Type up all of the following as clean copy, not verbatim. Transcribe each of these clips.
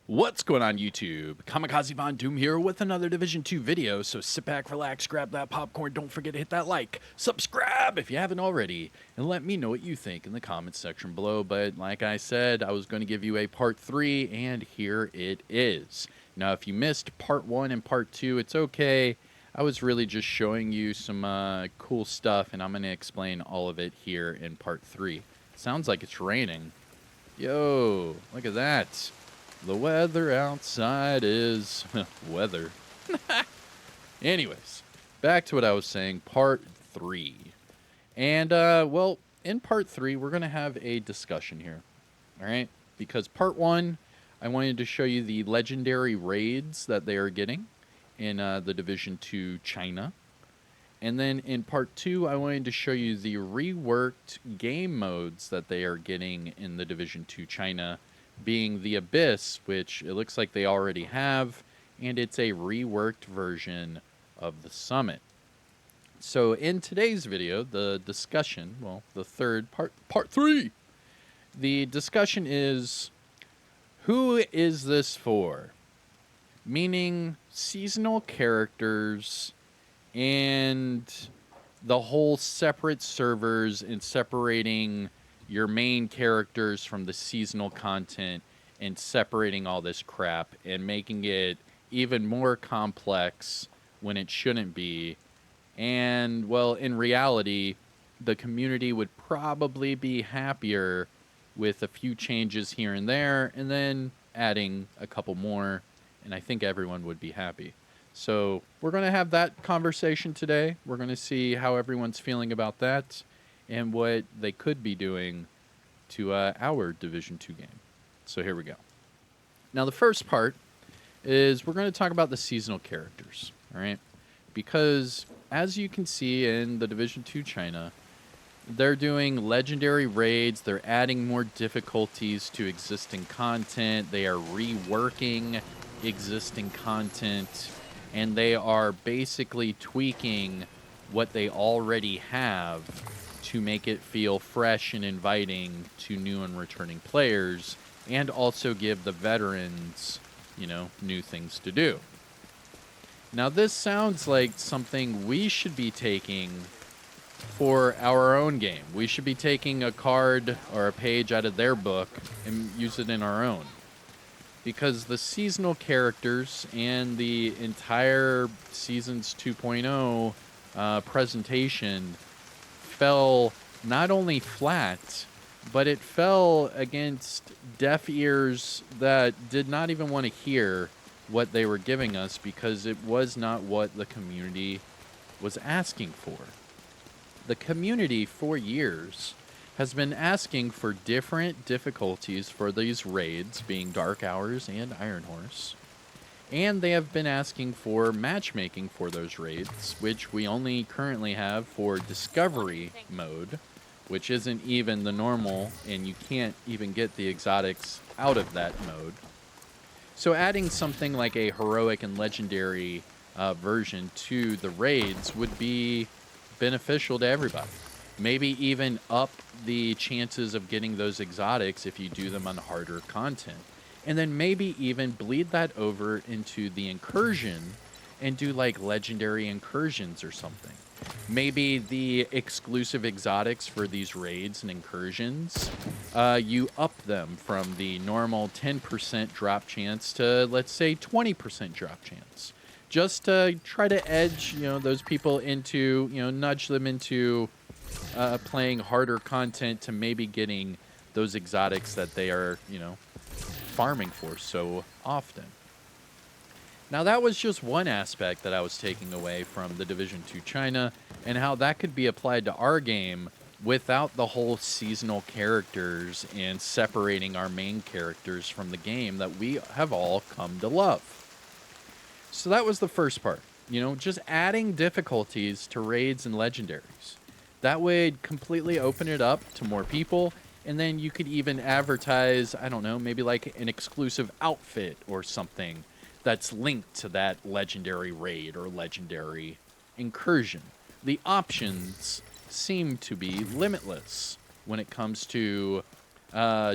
What's going on YouTube? Kamikazevondoom here with another Division 2 video, so sit back, relax, grab that popcorn, don't forget to hit that like, subscribe if you haven't already, and let me know what you think in the comments section below. But like I said, I was going to give you a part 3, and here it is. Now if you missed part 1 and part 2, it's okay. I was really just showing you some cool stuff, and I'm going to explain all of it here in part 3. Sounds like it's raining. Yo, look at that. The weather outside is weather. Anyways, back to what I was saying, part 3. And, well, in part 3, we're going to have a discussion here. All right? Because part 1, I wanted to show you the legendary raids that they are getting in the Division 2 China. And then in part 2, I wanted to show you the reworked game modes that they are getting in the Division 2 China, being the Abyss, which it looks like they already have, and it's a reworked version of the Summit. So in today's video, the discussion, well, the third part 3, the discussion is, who is this for? Meaning seasonal characters and the whole separate servers and separating your main characters from the seasonal content and separating all this crap and making it even more complex when it shouldn't be. And, well, in reality, the community would probably be happier with a few changes here and there and then adding a couple more, and I think everyone would be happy. So we're going to have that conversation today. We're going to see how everyone's feeling about that and what they could be doing to our Division 2 game. So here we go. Now the first part is we're going to talk about the seasonal characters, all right? Because as you can see in the Division 2 China, they're doing legendary raids, they're adding more difficulties to existing content, they are reworking existing content, and they are basically tweaking what they already have to make it feel fresh and inviting to new and returning players, and also give the veterans, you know, new things to do. Now this sounds like something we should be taking for our own game. We should be taking a card or a page out of their book and use it in our own. Because the seasonal characters and the entire Seasons 2.0 presentation fell not only flat, but it fell against deaf ears that did not even want to hear what they were giving us because it was not what the community was asking for. The community for years has been asking for different difficulties for these raids, being Dark Hours and Iron Horse. And they have been asking for matchmaking for those raids, which we only currently have for Discovery mode, which isn't even the normal, and you can't even get the exotics out of that mode. So adding something like a Heroic and Legendary version to the raids would be beneficial to everybody. Maybe even up the chances of getting those exotics if you do them on harder content. And then maybe even bleed that over into the incursion and do like legendary incursions or something. Maybe the exclusive exotics for these raids and incursions, you up them from the normal 10% drop chance to, let's say, 20% drop chance. Just to try to edge, you know, those people into, you know, nudge them into playing harder content to maybe getting those exotics that they are, you know, farming for so often. Now that was just one aspect that I was taking away from the Division 2 China and how that could be applied to our game without the whole seasonal characters and separating our main characters from the game that we have all come to love. So that was the first part, you know, just adding difficulties to raids and legendaries. That would completely open it up to more people. And then you could even advertise, I don't know, maybe like an exclusive outfit or something that's linked to that legendary raid or legendary incursion. The options seem to be limitless when it comes to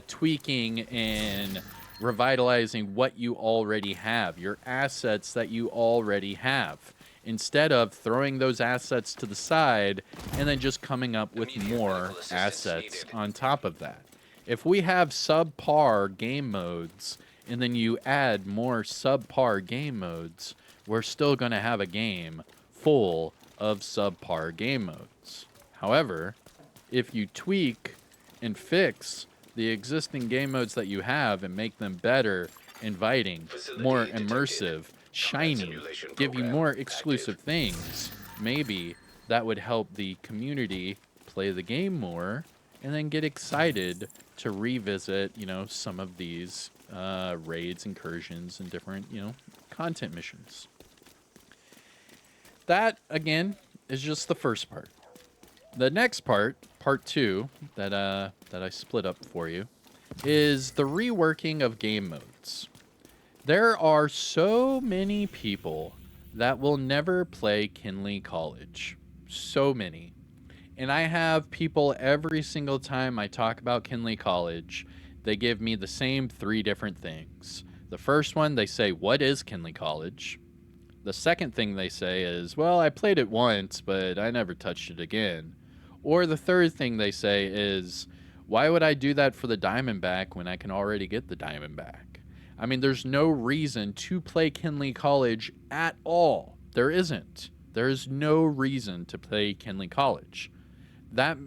tweaking and revitalizing what you already have, your assets that you already have, instead of throwing those assets to the side and then just coming up with more assets on top of that. If we have subpar game modes and then you add more subpar game modes, we're still going to have a game full of subpar game modes. However, if you tweak and fix the existing game modes that you have and make them better, inviting, more immersive, shiny, give you more exclusive things, maybe that would help the community play the game more and then get excited to revisit, some of these raids, incursions, and different, content missions. That, again, is just the first part. The next part, part 2, that I split up for you, is the reworking of game modes. There are so many people that will never play Kinley College. So many. And I have people every single time I talk about Kinley College, they give me the same 3 different things. The first one, they say, what is Kinley College? The second thing they say is, well, I played it once, but I never touched it again. Or the third thing they say is, why would I do that for the Diamondback when I can already get the Diamondback? I mean, there's no reason to play Kinley College at all. There isn't. There is no reason to play Kinley College. That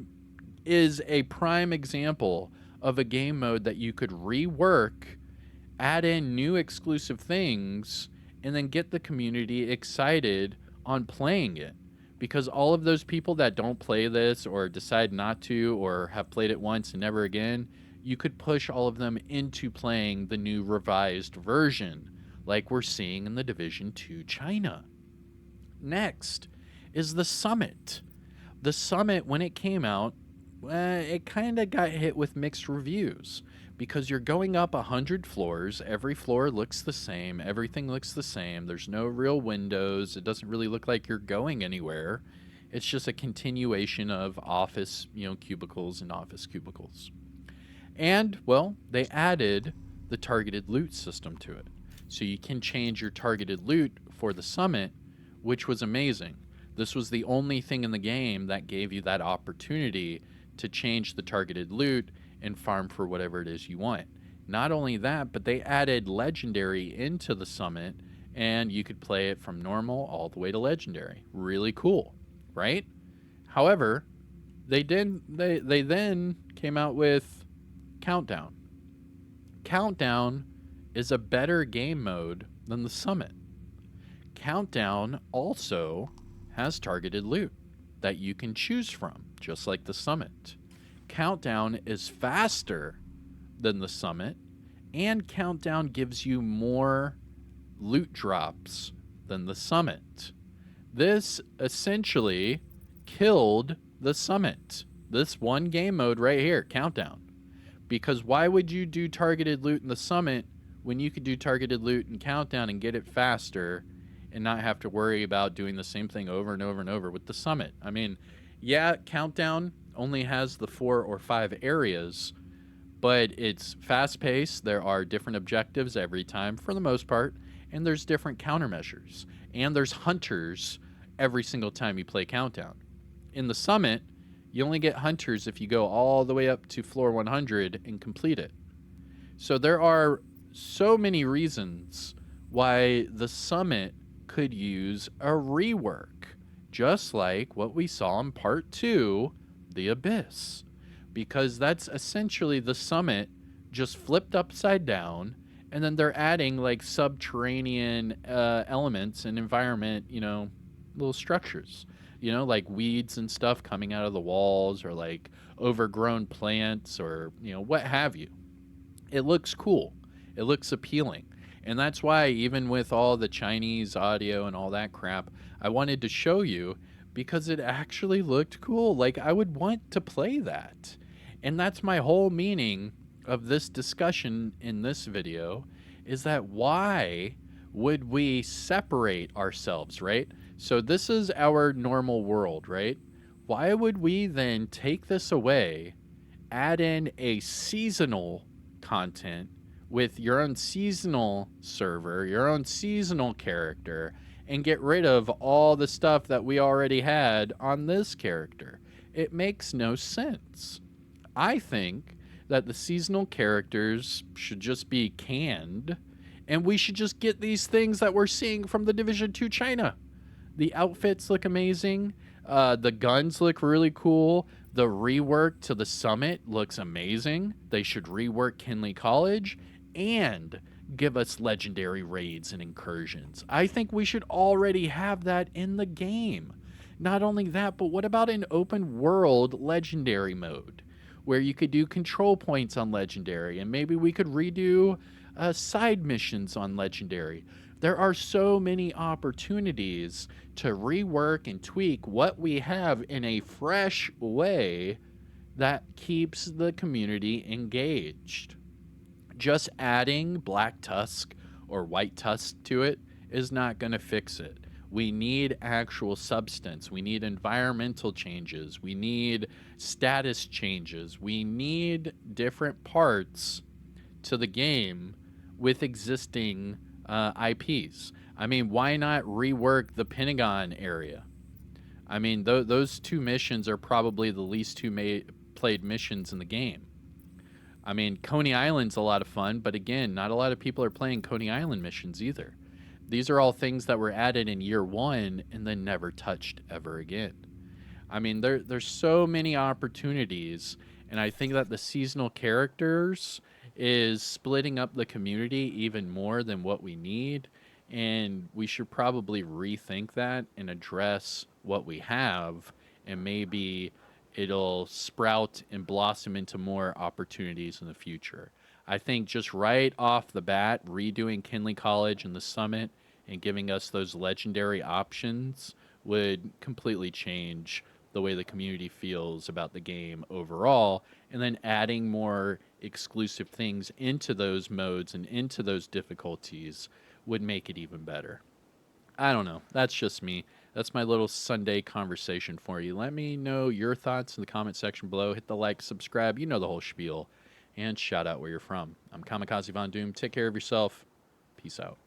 is a prime example of a game mode that you could rework, add in new exclusive things, and then get the community excited on playing it. Because all of those people that don't play this or decide not to or have played it once and never again, you could push all of them into playing the new revised version like we're seeing in the Division 2 China. Next is the Summit. The Summit, when it came out, it kind of got hit with mixed reviews because you're going up 100 floors. Every floor looks the same. Everything looks the same. There's no real windows. It doesn't really look like you're going anywhere. It's just a continuation of office, cubicles and office cubicles. And, well, they added the targeted loot system to it. So you can change your targeted loot for the Summit, which was amazing. This was the only thing in the game that gave you that opportunity to change the targeted loot and farm for whatever it is you want. Not only that, but they added Legendary into the Summit, and you could play it from normal all the way to Legendary. Really cool, right? However, they then came out with Countdown. Countdown is a better game mode than the Summit. Countdown also has targeted loot that you can choose from, just like the Summit. Countdown is faster than the Summit, and Countdown gives you more loot drops than the Summit. This essentially killed the Summit. This one game mode right here, Countdown. Because why would you do targeted loot in the Summit when you could do targeted loot in Countdown and get it faster and not have to worry about doing the same thing over and over and over with the Summit? I mean, yeah, Countdown only has the 4 or 5 areas, but it's fast-paced. There are different objectives every time for the most part, and there's different countermeasures. And there's hunters every single time you play Countdown. In the Summit, you only get hunters if you go all the way up to floor 100 and complete it. So there are so many reasons why the Summit could use a rework, just like what we saw in part 2, the Abyss, because that's essentially the Summit just flipped upside down, and then they're adding like subterranean elements and environment, little structures, like weeds and stuff coming out of the walls, or like overgrown plants, or what have you. It looks cool. It looks appealing. And that's why, even with all the Chinese audio and all that crap, I wanted to show you, because it actually looked cool. Like, I would want to play that. And that's my whole meaning of this discussion in this video, is that why would we separate ourselves, right? So this is our normal world, right? Why would we then take this away, add in a seasonal content with your own seasonal server, your own seasonal character, and get rid of all the stuff that we already had on this character. It makes no sense. I think that the seasonal characters should just be canned, and we should just get these things that we're seeing from the Division 2 China. The outfits look amazing. The guns look really cool. The rework to the summit looks amazing. They should rework Kinley College and give us legendary raids and incursions. I think we should already have that in the game. Not only that, but what about an open world legendary mode where you could do control points on legendary, and maybe we could redo side missions on legendary? There are so many opportunities to rework and tweak what we have in a fresh way that keeps the community engaged. Just adding Black Tusk or White Tusk to it is not going to fix it. We need actual substance. We need environmental changes. We need status changes. We need different parts to the game with existing IPs. I mean, why not rework the Pentagon area? I mean, those two missions are probably the least played missions in the game. I mean, Coney Island's a lot of fun, but again, not a lot of people are playing Coney Island missions either. These are all things that were added in year one and then never touched ever again. I mean, there's so many opportunities, and I think that the seasonal characters is splitting up the community even more than what we need, and we should probably rethink that and address what we have, and maybe it'll sprout and blossom into more opportunities in the future. I think just right off the bat, redoing Kinley College and the Summit and giving us those legendary options would completely change the way the community feels about the game overall, and then adding more exclusive things into those modes and into those difficulties would make it even better. I don't know. That's just me. That's my little Sunday conversation for you. Let me know your thoughts in the comment section below. Hit the like, subscribe, you know the whole spiel, and shout out where you're from. I'm Kamikazevondoom. Take care of yourself. Peace out.